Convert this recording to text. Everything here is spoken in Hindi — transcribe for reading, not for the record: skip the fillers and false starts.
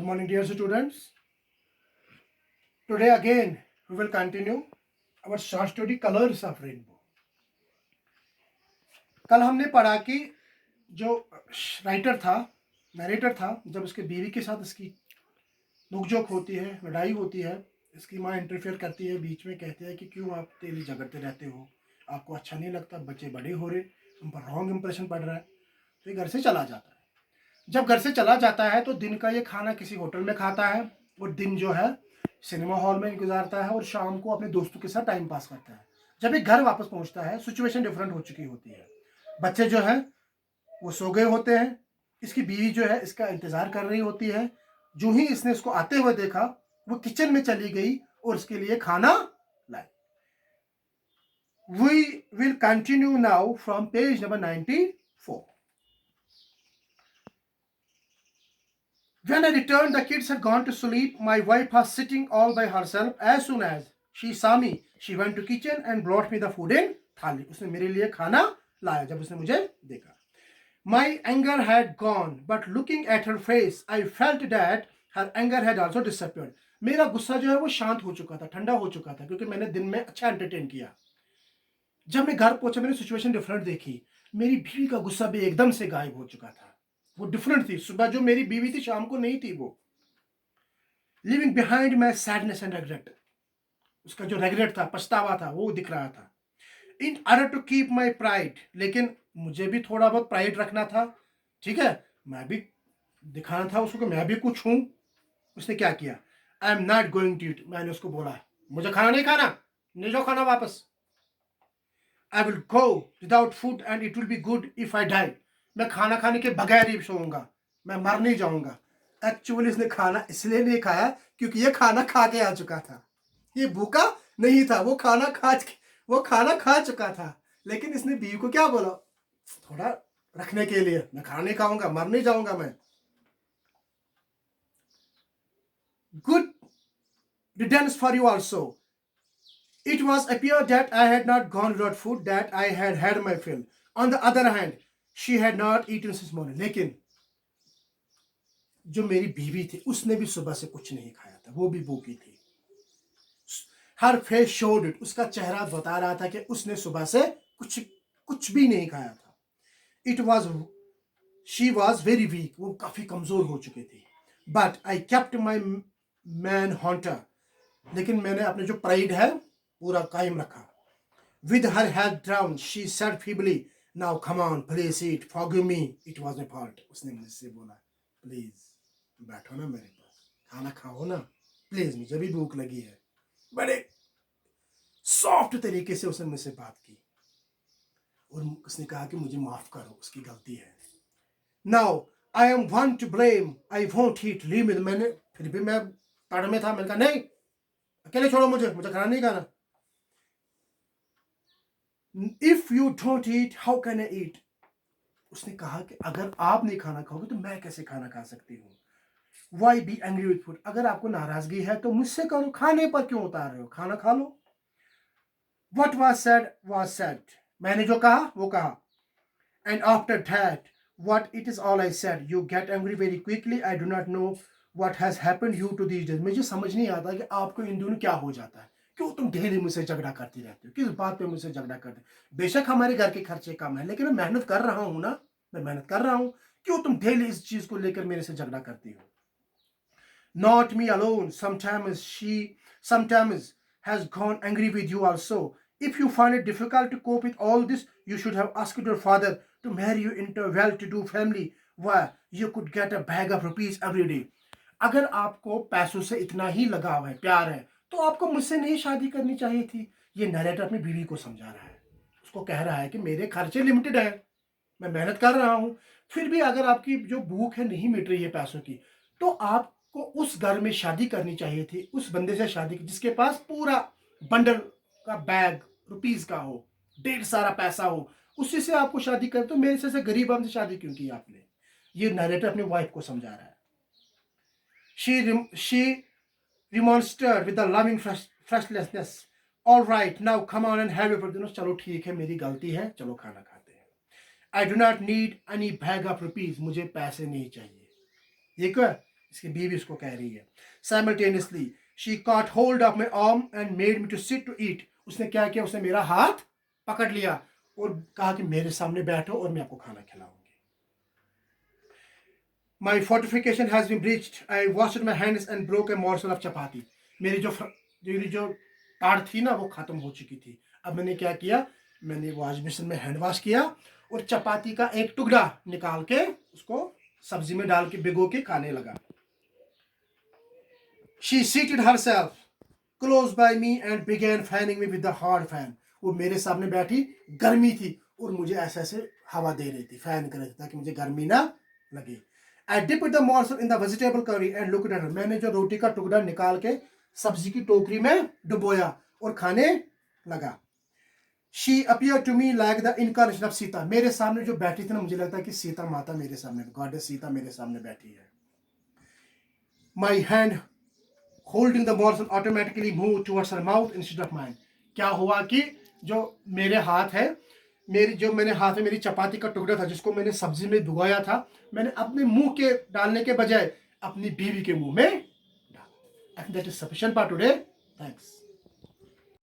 morning, dear students. Today again we will continue our short story Colors of Rainbow. कल हमने पढ़ा कि जो राइटर था, नरेटर था, जब उसके बीवी के साथ इसकी नोकझोंक होती है, लड़ाई होती है, इसकी माँ इंटरफेयर करती है, बीच में कहते हैं कि क्यों आप तेली झगड़ते रहते हो, आपको अच्छा नहीं लगता, बच्चे बड़े हो रहे, उन पर रॉन्ग इंप्रेशन पड़ रहा है, तो ये घर से चला जाता है। जब घर से चला जाता है तो दिन का ये खाना किसी होटल में खाता है और दिन जो है सिनेमा हॉल में गुजारता है और शाम को अपने दोस्तों के साथ टाइम पास करता है। जब ये घर वापस पहुंचता है सिचुएशन डिफरेंट हो चुकी होती है। बच्चे जो है वो सो गए होते हैं, इसकी बीवी जो है इसका इंतजार कर रही होती है। जो ही इसने इसको आते हुए देखा वो किचन में चली गई और उसके लिए खाना लाई। We will continue now from page number 94. When I returned, the kids had gone to sleep. My wife was sitting all by herself. As soon as she saw me, she went to kitchen and brought me the food in थाली. उसने मेरे लिए खाना लाया जब उसने मुझे देखा. My anger had gone, but looking at her face, I felt that her anger had also disappeared. मेरा गुस्सा जो है वो शांत हो चुका था, ठंडा हो चुका था, क्योंकि मैंने दिन में अच्छा एंटरटेन किया. जब मैं घर पहुंचा मैंने सिचुएशन डिफरेंट देखी. मेरी बीवी का गुस्सा भी एकदम से गायब हो चुका था. वो डिफरेंट थी. सुबह जो मेरी बीवी थी शाम को नहीं थी वो. Living behind my sadness and regret, उसका जो रेग्रेट था, पछतावा था, वो दिख रहा था. In order to keep my pride, लेकिन मुझे भी थोड़ा बहुत प्राइड रखना था. ठीक है, मैं भी दिखाना था उसको कि मैं भी कुछ हूं. उसने क्या किया? I am not going to eat. मैंने उसको बोला मुझे खाना नहीं खाना, ले जाओ खाना वापस. I will go without food and it will be good if I die. मैं खाना खाने के बगैर ही सोऊंगा, मैं मर नहीं जाऊंगा. एक्चुअली इसने खाना इसलिए नहीं खाया क्योंकि ये खाना खा के आ चुका था. ये भूखा नहीं था, वो खाना खा चुका था. लेकिन इसने बीवी को क्या बोला? थोड़ा रखने के लिए, मैं खाना नहीं खाऊंगा, मर नहीं जाऊंगा मैं. Good returns for you also. It was appeared that I had not gone without food, that I had had my fill. On the other hand, she had not eaten since morning. लेकिन जो मेरी बीवी थी उसने भी सुबह से कुछ नहीं खाया था, वो भी भूखी थी. Her face showed it. उसका चेहरा बता रहा था कि उसने सुबह से कुछ भी नहीं खाया था. She was very weak. वो काफी कमजोर हो चुकी थी. But I kept my man haunter. लेकिन मैंने अपने जो प्राइड है पूरा कायम रखा. With her head down, she said feebly, "Now come on, please eat. Forgive me. It was my fault." उसने मुझसे बोला, प्लीज बैठो ना मेरे पास, खाना खाओ ना प्लीज, मुझे भी भूख लगी है. बड़े सॉफ्ट तरीके से उसने मुझसे बात की और उसने कहा कि मुझे माफ करो, उसकी गलती है. Now I am one to blame. I won't eat. Leave me. मैंने फिर भी मैं तड़ में था. मैंने कहा नहीं, अकेले छोड़ो मुझे खाना नहीं खाना. If you don't eat, how can I eat? उसने कहा कि अगर आप नहीं खाना खाओगे तो मैं कैसे खाना खा सकती हूँ. Why be angry with food? अगर आपको नाराजगी है तो मुझसे करो, खाने पर क्यों उतार रहे हो, खाना खा लो. What was said. मैंने जो कहा वो कहा. And after that, what it is all I said. You get angry very quickly. I do not know what has happened you to these days. मुझे समझ नहीं आता कि आपको इन दिनों क्या हो जाता है. क्यों तुम डेली मुझसे झगड़ा करती रहती हो, किस बात पे मुझसे झगड़ा करते हो? बेशक हमारे घर के खर्चे कम है, लेकिन मैं मेहनत कर रहा हूं ना, मैं मेहनत कर रहा हूं. क्यों तुम डेली इस चीज को लेकर मेरे से झगड़ा करती हो? Not me alone. Sometimes has gone angry with you also. If you find it difficult to cope with all this, you should have asked your father to marry you into a well-to-do family where you could get a bag of rupees every day. अगर आपको पैसों से इतना ही लगाव है, प्यार है, तो आपको मुझसे नहीं शादी करनी चाहिए थी. ये नरेटर अपनी बीवी को समझा रहा है. उसको कह रहा है कि मेरे खर्चे लिमिटेड है, मैं मेहनत कर रहा हूं, फिर भी अगर आपकी जो भूख है नहीं मिट रही है पैसों की, तो आपको उस घर में शादी करनी चाहिए थी, उस बंदे से शादी की जिसके पास पूरा बंडल का बैग रुपीस का हो, ढेर सारा पैसा हो, उसी से आपको शादी कर. तो मेरे से गरीब आदमी से शादी क्यों की आपने? ये नरेटर अपनी वाइफ को समझा रहा है. She remonstrated with a loving freshness. All right, now come on and have your dinner. चलो ठीक है, मेरी गलती है, चलो खाना खाते हैं. I do not need any bag of rupees. मुझे पैसे नहीं चाहिए. ये क्या? इसकी बीवी उसको कह रही है। Simultaneously, she caught hold of my arm and made me to sit to eat. उसने क्या किया, उसने मेरा हाथ पकड़ लिया और कहा कि मेरे सामने बैठो और मैं आपको खाना खिलाऊंगी। My fortification has been breached. I washed my hands and broke a morsel of chapati. मेरी जो ताड़ थी ना वो खत्म हो चुकी थी। अब मैंने क्या किया, मैंने वॉश बेसिन में हैंड वॉश किया और चपाती का एक टुकड़ा निकाल के उसको सब्जी में डाल के भिगो के खाने लगा। She seated herself close by me and began fanning me with the hard fan. वो मेरे सामने बैठी, गर्मी थी और मुझे ऐसे ऐसे हवा दे रही थी, फैन कर रही थी ताकि मुझे गर्मी ना लगे। I dipped the morsel in the vegetable curry and looked at her. मैंने जो रोटी का टुकड़ा निकाल के सब्जी की टोकरी में डुबोया और खाने लगा। She appeared to me like the incarnation of Sita. मेरे सामने जो बैठी थी ना, मुझे लगता है कि सीता माता मेरे सामने, गॉडेस सीता मेरे सामने बैठी है। My hand holding the morsel automatically moved towards her mouth instead of mine. क्या हुआ कि जो मेरे हाथ है, मैंने हाथ में मेरी चपाती का टुकड़ा था जिसको मैंने सब्जी में भिगोया था, मैंने अपने मुंह के डालने के बजाय अपनी बीवी के मुंह में डाला। And that is sufficient for today. Thanks.